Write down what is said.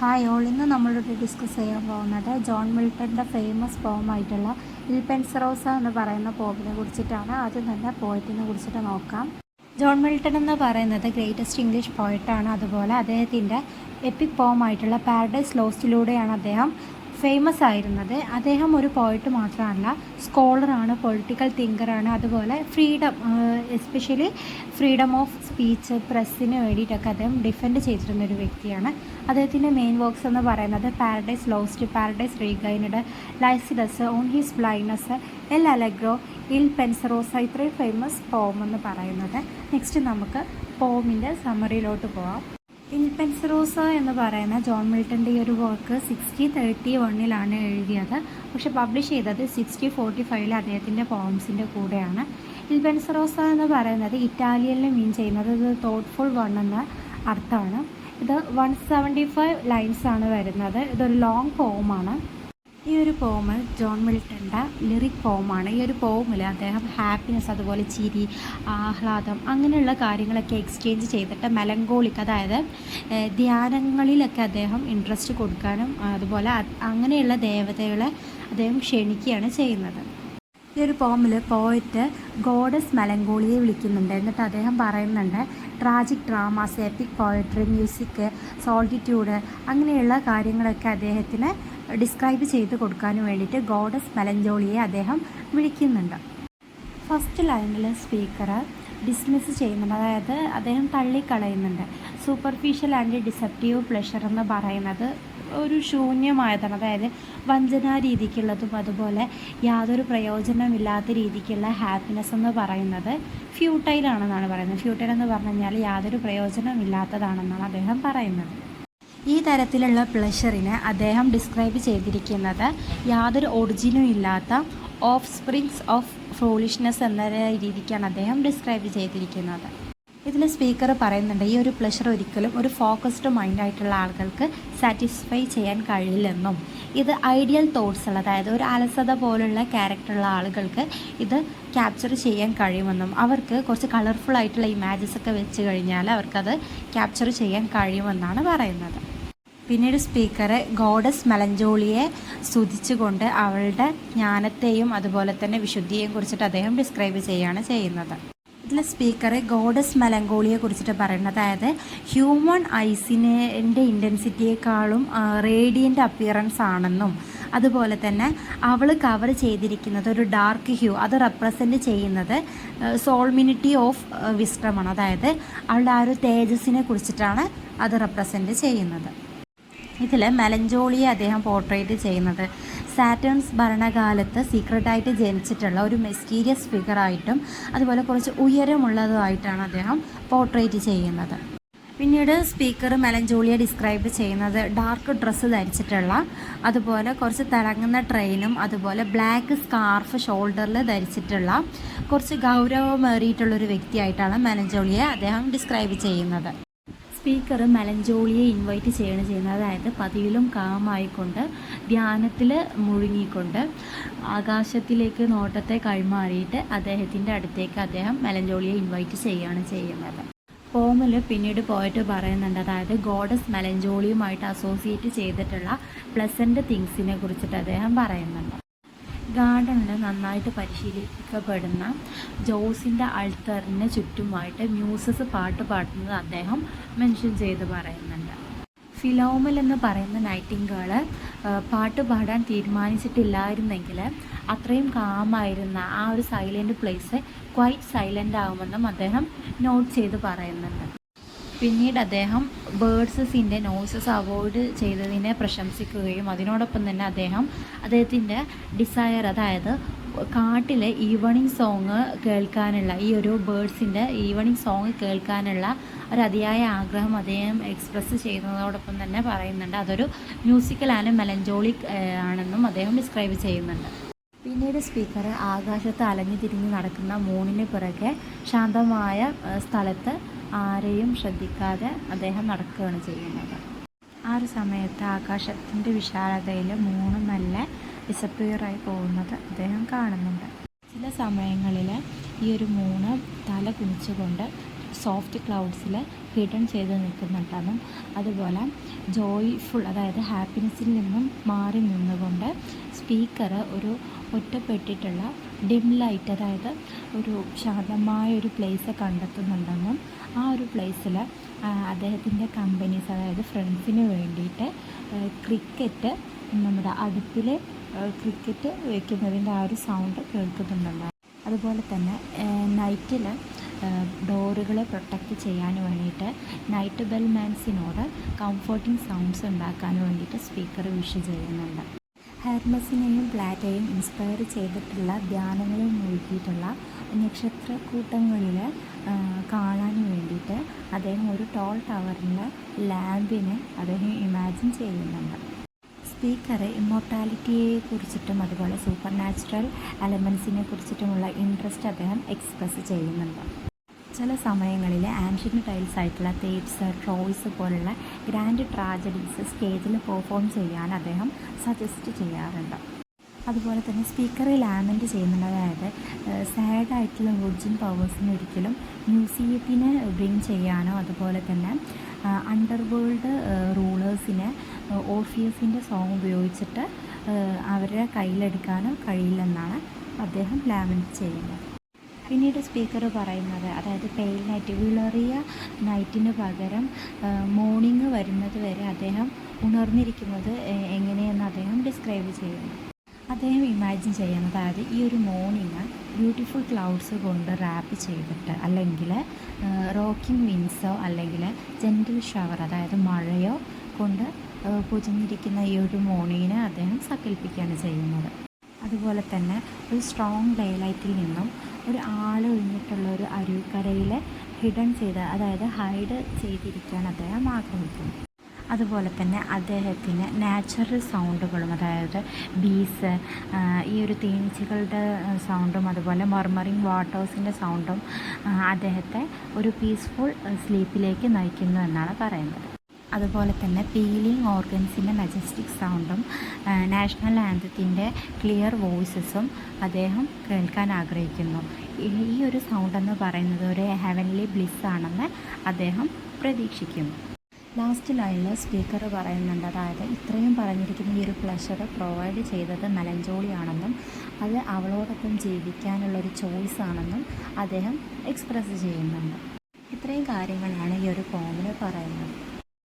Hi all, ഇന്ന് നമ്മളിവിടെ discuss ചെയ്യാൻ പോകുന്നത് ജോൺ മിൽട്ടൻ്റെ ഫേമസ് പോമായിട്ടുള്ള ഇൽ പെൻസറോസ എന്ന് പറയുന്ന പോമിനെ കുറിച്ചിട്ടാണ്. ആദ്യം തന്നെ പോയറ്റിനെ കുറിച്ചിട്ട് നോക്കാം. ജോൺ മിൽട്ടൺ എന്ന് പറയുന്നത് ഗ്രേറ്റസ്റ്റ് ഇംഗ്ലീഷ് പോയറ്റാണ്. അതുപോലെ അദ്ദേഹത്തിൻ്റെ എപ്പിക് പോമായിട്ടുള്ള പാരഡൈസ് ലോസ്റ്റിലൂടെയാണ് അദ്ദേഹം ഫേമസ് ആയിരുന്നത്. അദ്ദേഹം ഒരു പോയറ്റ് മാത്രമല്ല, സ്കോളറാണ്, പൊളിറ്റിക്കൽ തിങ്കറാണ്. അതുപോലെ freedom, especially freedom of speech, പ്രസ്സിന് വേണ്ടിയിട്ടൊക്കെ അദ്ദേഹം ഡിഫെൻഡ് ചെയ്തിരുന്നൊരു വ്യക്തിയാണ്. അദ്ദേഹത്തിൻ്റെ മെയിൻ വർക്ക്സ് എന്ന് പറയുന്നത് Paradise Lost, Paradise Regained, Lycidas, on his blindness, L'Allegro, Il Penseroso, ഇത്രയും ഫേമസ് പോം എന്ന് പറയുന്നത്. നെക്സ്റ്റ് നമുക്ക് പോമിൻ്റെ സമ്മറിയിലോട്ട് പോവാം. ഇൽ പെൻസറോസ എന്ന് പറയുന്ന ജോൺ മിൽട്ടൻ്റെ ഈ ഒരു വർക്ക് 1631 എഴുതിയത്. പക്ഷെ പബ്ലിഷ് ചെയ്തത് 1645 അദ്ദേഹത്തിൻ്റെ പോംസിൻ്റെ കൂടെയാണ്. ഇൽ പെൻസറോസ എന്ന് പറയുന്നത് ഇറ്റാലിയനിൽ മീൻ ചെയ്യുന്നത് ഇത് തോട്ട്ഫുൾ വൺ എന്ന അർത്ഥമാണ്. ഇത് 175 ലൈൻസാണ് വരുന്നത്. ഇതൊരു ലോങ് പോമാണ്. ഈ ഒരു പോം ജോൺ മിൽട്ടൻ്റെ ലിറിക് പോമാണ്. ഈ ഒരു പോമിൽ അദ്ദേഹം ഹാപ്പിനെസ്, അതുപോലെ ചിരി, ആഹ്ലാദം, അങ്ങനെയുള്ള കാര്യങ്ങളൊക്കെ എക്സ്ചേഞ്ച് ചെയ്തിട്ട് മെലങ്കോളിക്, അതായത് ധ്യാനങ്ങളിലൊക്കെ അദ്ദേഹം ഇൻട്രസ്റ്റ് കൊടുക്കാനും അതുപോലെ അങ്ങനെയുള്ള ദേവതകളെ അദ്ദേഹം ക്ഷണിക്കുകയാണ് ചെയ്യുന്നത്. ഈ ഒരു പോമിൽ പോയറ്റ് ഗോഡസ് മെലങ്കോളിയെ വിളിക്കുന്നുണ്ട്. എന്നിട്ട് അദ്ദേഹം പറയുന്നുണ്ട് tragic dramas, epic poetry, music, solitude, അങ്ങനെയുള്ള കാര്യങ്ങളൊക്കെ അദ്ദേഹത്തിന് ഡിസ്ക്രൈബ് ചെയ്ത് കൊടുക്കാൻ വേണ്ടിയിട്ട് ഗോഡസ് മെലങ്കോളിയെ അദ്ദേഹം വിളിക്കുന്നുണ്ട്. ഫസ്റ്റ് ലൈനിൽ സ്പീക്കർ ഡിസ്മിസ് ചെയ്യുന്നുണ്ട്, അതായത് അദ്ദേഹം തള്ളിക്കളയുന്നുണ്ട്. സൂപ്പർഫിഷ്യൽ ആൻഡ് ഡിസെപ്റ്റീവ് പ്ലഷർ എന്ന് പറയുന്നത് ഒരു ശൂന്യമായതാണ്, അതായത് വഞ്ചനാ രീതിക്കുള്ളതും അതുപോലെ യാതൊരു പ്രയോജനമില്ലാത്ത രീതിക്കുള്ള ഹാപ്പിനെസ് എന്ന് പറയുന്നത് ഫ്യൂട്ടൈലാണെന്നാണ് പറയുന്നത്. ഫ്യൂട്ടൈൽ എന്ന് പറഞ്ഞു കഴിഞ്ഞാൽ യാതൊരു പ്രയോജനമില്ലാത്തതാണെന്നാണ് അദ്ദേഹം പറയുന്നത്. ഈ തരത്തിലുള്ള പ്ലഷറിനെ അദ്ദേഹം ഡിസ്ക്രൈബ് ചെയ്തിരിക്കുന്നത് യാതൊരു ഒറിജിനും ഇല്ലാത്ത ഓഫ് സ്പ്രിങ്സ് ഓഫ് ഫ്രൂളിഷ്നെസ് എന്ന രീതിക്കാണ് അദ്ദേഹം ഡിസ്ക്രൈബ് ചെയ്തിരിക്കുന്നത്. ഇതിൽ സ്പീക്കർ പറയുന്നുണ്ട് ഈ ഒരു പ്ലഷർ ഒരിക്കലും ഒരു ഫോക്കസ്ഡ് മൈൻഡായിട്ടുള്ള ആളുകൾക്ക് സാറ്റിസ്ഫൈ ചെയ്യാൻ കഴിയില്ലെന്നും, ഇത് ഐഡിയൽ തോട്ട്സ്, അതായത് ഒരു അലസത പോലുള്ള ക്യാരക്ടറുള്ള ആളുകൾക്ക് ഇത് ക്യാപ്ചർ ചെയ്യാൻ കഴിയുമെന്നും, അവർക്ക് കുറച്ച് കളർഫുൾ ആയിട്ടുള്ള ഇമേജസ് ഒക്കെ വെച്ച് കഴിഞ്ഞാൽ അവർക്കത് ക്യാപ്ചർ ചെയ്യാൻ കഴിയുമെന്നാണ് പറയുന്നത്. പിന്നീട് സ്പീക്കർ ഗോഡസ് മെലങ്കോളിയെ സ്തുതിച്ചുകൊണ്ട് അവളുടെ ജ്ഞാനത്തെയും അതുപോലെ തന്നെ വിശുദ്ധിയെയും കുറിച്ചിട്ട് അദ്ദേഹം ഡിസ്ക്രൈബ് ചെയ്യുകയാണ് ചെയ്യുന്നത്. ഇതിൽ സ്പീക്കർ ഗോഡസ് മെലങ്കോളിയെ കുറിച്ചിട്ട് പറയുന്നത്, അതായത് ഹ്യൂമൺ ഐസിൻ്റെ ഇൻറ്റൻസിറ്റിയേക്കാളും റേഡിയൻ്റ് അപ്പിയറൻസ് ആണെന്നും, അതുപോലെ തന്നെ അവൾ കവർ ചെയ്തിരിക്കുന്നത് ഒരു ഡാർക്ക് ഹ്യൂ, അത് റെപ്രസെൻറ്റ് ചെയ്യുന്നത് സോൾമിനിറ്റി ഓഫ് വിസ്ഡമാണ്, അതായത് അവളുടെ ആ ഒരു തേജസ്സിനെ കുറിച്ചിട്ടാണ് അത് റെപ്രസെൻറ്റ് ചെയ്യുന്നത്. ഇതിൽ മെലങ്കോളിയെ അദ്ദേഹം പോർട്രേറ്റ് ചെയ്യുന്നത് സാറ്റേൺസ് ഭരണകാലത്ത് സീക്രട്ടായിട്ട് ജനിച്ചിട്ടുള്ള ഒരു മിസ്റ്റീരിയസ് ഫിഗറായിട്ടും അതുപോലെ കുറച്ച് ഉയരമുള്ളതുമായിട്ടാണ് അദ്ദേഹം പോർട്രേറ്റ് ചെയ്യുന്നത്. പിന്നീട് സ്പീക്കർ മെലങ്കോളിയെ ഡിസ്ക്രൈബ് ചെയ്യുന്നത് ഡാർക്ക് ഡ്രസ്സ് ധരിച്ചിട്ടുള്ള, അതുപോലെ കുറച്ച് തിളങ്ങുന്ന ട്രെയിനും അതുപോലെ ബ്ലാക്ക് സ്കാർഫ് ഷോൾഡറിൽ ധരിച്ചിട്ടുള്ള കുറച്ച് ഗൗരവമേറിയിട്ടുള്ളൊരു വ്യക്തിയായിട്ടാണ് മെലങ്കോളിയെ അദ്ദേഹം ഡിസ്ക്രൈബ് ചെയ്യുന്നത്. സ്പീക്കർ മെലങ്കോളിയെ ഇൻവൈറ്റ് ചെയ്യുന്നത്, അതായത് പതിവിലും കാമായിക്കൊണ്ട് ധ്യാനത്തിൽ മുഴുങ്ങിക്കൊണ്ട് ആകാശത്തിലേക്ക് നോട്ടത്തെ കൈമാറിയിട്ട് അദ്ദേഹത്തിൻ്റെ അടുത്തേക്ക് അദ്ദേഹം മെലങ്കോളിയെ ഇൻവൈറ്റ് ചെയ്യുകയാണ് ചെയ്യുന്നത്. പോമിൽ പിന്നീട് പോയിട്ട് പറയുന്നുണ്ട്, അതായത് ഗോഡസ് മെലങ്കോളിയുമായിട്ട് അസോസിയേറ്റ് ചെയ്തിട്ടുള്ള പ്ലസൻറ്റ് തിങ്സിനെ കുറിച്ചിട്ട് അദ്ദേഹം പറയുന്നുണ്ട്. ഗാർഡനിൽ നന്നായിട്ട് പരിശീലിപ്പിക്കപ്പെടുന്ന ജോസിൻ്റെ അൾത്തറിന് ചുറ്റുമായിട്ട് മ്യൂസസ് പാട്ട് പാടുന്നത് അദ്ദേഹം മെൻഷൻ ചെയ്ത് പറയുന്നുണ്ട്. ഫിലോമൽ എന്ന് പറയുന്ന നൈറ്റിംഗേൾ പാട്ട് പാടാൻ തീരുമാനിച്ചിട്ടില്ലായിരുന്നെങ്കിൽ അത്രയും കാമായിരുന്ന ആ ഒരു സൈലൻറ്റ് പ്ലേസ് ക്വൈറ്റ് സൈലൻ്റ് ആകുമെന്നും അദ്ദേഹം നോട്ട് ചെയ്ത് പറയുന്നുണ്ട്. പിന്നീട് അദ്ദേഹം ബേർഡ്സിൻ്റെ നോയ്സസ് അവോയ്ഡ് ചെയ്തതിനെ പ്രശംസിക്കുകയും അതിനോടൊപ്പം തന്നെ അദ്ദേഹത്തിൻ്റെ ഡിസയർ, അതായത് കാട്ടിലെ ഈവനിങ് സോങ് കേൾക്കാനുള്ള, ഈ ഒരു ബേർഡ്സിൻ്റെ ഈവനിങ് സോങ് കേൾക്കാനുള്ള ഒരു അതിയായ ആഗ്രഹം അദ്ദേഹം എക്സ്പ്രസ് ചെയ്യുന്നതോടൊപ്പം തന്നെ പറയുന്നുണ്ട് അതൊരു മ്യൂസിക്കൽ ആൻഡ് മെലങ്കോളിക് ആണെന്നും അദ്ദേഹം ഡിസ്ക്രൈബ് ചെയ്യുന്നുണ്ട്. പിന്നീട് സ്പീക്കർ ആകാശത്ത് അലഞ്ഞു തിരിഞ്ഞ് നടക്കുന്ന മൂണിന് പിറകെ ശാന്തമായ സ്ഥലത്ത് ആരെയും ശ്രദ്ധിക്കാതെ അദ്ദേഹം നടക്കുകയാണ് ചെയ്യുന്നത്. ആ ഒരു സമയത്ത് ആകാശത്തിൻ്റെ വിശാലതയിൽ മൂന്ന് നല്ല ഡിസപ്പിയറായി പോകുന്നത് അദ്ദേഹം കാണുന്നുണ്ട്. ചില സമയങ്ങളിൽ ഈ ഒരു മൂന്ന് തല കുനിച്ചുകൊണ്ട് സോഫ്റ്റ് ക്ലൗഡ്സിൽ ഹിഡൻ ചെയ്ത് നിൽക്കുന്നുണ്ടെന്നും അതുപോലെ ജോയ്ഫുൾ അതായത് ഹാപ്പിനെസ്സിൽ നിന്നും മാറി നിന്നുകൊണ്ട് സ്പീക്കർ ഒരു ഒറ്റപ്പെട്ടിട്ടുള്ള ഡിം ലൈറ്റ് അതായത് ഒരു ശാന്തമായ ഒരു പ്ലേസ് കണ്ടെത്തുന്നുണ്ടെന്നും ആ ഒരു പ്ലേസിൽ അദ്ദേഹത്തിൻ്റെ കമ്പനീസ് അതായത് ഫ്രണ്ട്സിന് വേണ്ടിയിട്ട് ക്രിക്കറ്റ് നമ്മുടെ അടുപ്പിൽ ക്രിക്കറ്റ് വയ്ക്കുന്നതിൻ്റെ ആ ഒരു സൗണ്ട് കേൾക്കുന്നുണ്ടാകും. അതുപോലെ തന്നെ നൈറ്റിൽ ഡോറുകളെ പ്രൊട്ടക്റ്റ് ചെയ്യാൻ വേണ്ടിയിട്ട് നൈറ്റ് ബെൽമാൻസിനോട് കംഫർട്ടിങ് സൗണ്ട്സ് ഉണ്ടാക്കാൻ വേണ്ടിയിട്ട് സ്പീക്കർ വിഷ് ചെയ്യുന്നുണ്ട്. ഹെർമസിനെയും പ്ലാറ്റയും ഇൻസ്പയർ ചെയ്തിട്ടുള്ള ധ്യാനങ്ങളിൽ മുഴുകിയിട്ടുള്ള നക്ഷത്രക്കൂട്ടങ്ങളിൽ കാണാൻ വേണ്ടിയിട്ട് അദ്ദേഹം ഒരു ടോൾ ടവറിൻ്റെ ലാമ്പിനെ അദ്ദേഹം ഇമാജിൻ ചെയ്യുന്നുണ്ട്. സ്പീക്കർ ഇമ്മോർട്ടാലിറ്റിയെ കുറിച്ചിട്ടും അതുപോലെ സൂപ്പർ നാച്ചുറൽ എലമെൻസിനെ കുറിച്ചിട്ടുമുള്ള ഇൻട്രസ്റ്റ് അദ്ദേഹം എക്സ്പ്രസ് ചെയ്യുന്നുണ്ട്. ചില സമയങ്ങളിൽ ആൻഷ്യൻ്റ് ടൈൽസ് ആയിട്ടുള്ള തേപ്സ് ട്രോയ്സ് പോലുള്ള ഗ്രാൻഡ് ട്രാജഡീസ് സ്റ്റേജിൽ പെർഫോം ചെയ്യാൻ അദ്ദേഹം സജസ്റ്റ് ചെയ്യാറുണ്ട്. അതുപോലെ തന്നെ സ്പീക്കറെ ലാമെൻറ്റ് ചെയ്യുന്നുണ്ട്. അതായത് സാഡായിട്ടുള്ള ഒറിജിൻ പവേഴ്സിനെ ഒരിക്കലും മ്യൂസിയത്തിന് ബ്രിങ് ചെയ്യാനോ അതുപോലെ തന്നെ അണ്ടർവേൾഡ് റൂളേഴ്സിനെ ഓർഫിയസിൻ്റെ സോങ് ഉപയോഗിച്ചിട്ട് അവരെ കയ്യിലെടുക്കാനോ കഴിയില്ലെന്നാണ് അദ്ദേഹം ലാമെൻറ്റ് ചെയ്യുന്നത്. പിന്നീട് സ്പീക്കർ പറയുന്നത് അതായത് പെയിൽ നൈറ്റ് വിളറിയ നൈറ്റിന് പകരം മോർണിംഗ് വരുന്നത് വരെ അദ്ദേഹം ഉണർന്നിരിക്കുന്നത് എങ്ങനെയെന്ന് അദ്ദേഹം ഡിസ്ക്രൈബ് ചെയ്യുന്നു. അദ്ദേഹം ഇമാജിൻ ചെയ്യുന്നത് അതായത് ഈ ഒരു മോർണിംഗ് ബ്യൂട്ടിഫുൾ ക്ലൗഡ്സ് കൊണ്ട് റാപ്പ് ചെയ്തിട്ട് അല്ലെങ്കിൽ റോക്കിംഗ് വിൻസോ അല്ലെങ്കിൽ ജെൻറ്റിൽ ഷവർ അതായത് മഴയോ കൊണ്ട് പൊതിഞ്ഞിരിക്കുന്ന ഈ ഒരു മോർണിംഗിനെ അദ്ദേഹം സങ്കല്പിക്കുകയാണ് ചെയ്യുന്നത്. അതുപോലെ തന്നെ ഒരു സ്ട്രോങ് ഡേലൈറ്റിൽ നിന്നും ഒരു ഒഴിഞ്ഞിട്ടുള്ള ഒരു അരുവിക്കരയിൽ ഹിഡൻ ചെയ്ത് അതായത് ഹൈഡ് ചെയ്തിരിക്കാൻ അദ്ദേഹം ആഗ്രഹിക്കുന്നു. അതുപോലെ തന്നെ അദ്ദേഹത്തിന് നാച്ചുറൽ സൗണ്ടുകളും അതായത് ബീസ് ഈ ഒരു തേനീച്ചകളുടെ സൗണ്ടും അതുപോലെ മർമറിങ് വാട്ടേഴ്സിൻ്റെ സൗണ്ടും അദ്ദേഹത്തെ ഒരു പീസ്ഫുൾ സ്ലീപ്പിലേക്ക് നയിക്കുന്നു എന്നാണ് പറയുന്നത്. അതുപോലെ തന്നെ പീലിംഗ് ഓർഗൻസിൻ്റെ മജസ്റ്റിക് സൗണ്ടും നാഷണൽ ആന്തത്തിൻ്റെ ക്ലിയർ വോയിസസും അദ്ദേഹം കേൾക്കാൻ ആഗ്രഹിക്കുന്നു. ഈ ഒരു സൗണ്ടെന്ന് പറയുന്നത് ഒരു ഹെവൻലി ബ്ലിസ് ആണെന്ന് അദ്ദേഹം പ്രതീക്ഷിക്കുന്നു. ലാസ്റ്റ് ലൈനിൽ സ്പീക്കർ പറയുന്നുണ്ട് അതായത് ഇത്രയും പറഞ്ഞിരിക്കുന്ന ഈ ഒരു പ്ലഷർ പ്രൊവൈഡ് ചെയ്തത് മെലഞ്ചോളിയാണെന്നും അത് അവളോടൊപ്പം ജീവിക്കാനുള്ളൊരു ചോയ്സ് ആണെന്നും അദ്ദേഹം എക്സ്പ്രസ് ചെയ്യുന്നുണ്ട്. ഇത്രയും കാര്യങ്ങളാണ് ഈ ഒരു പോമിൽ പറയുന്നത്.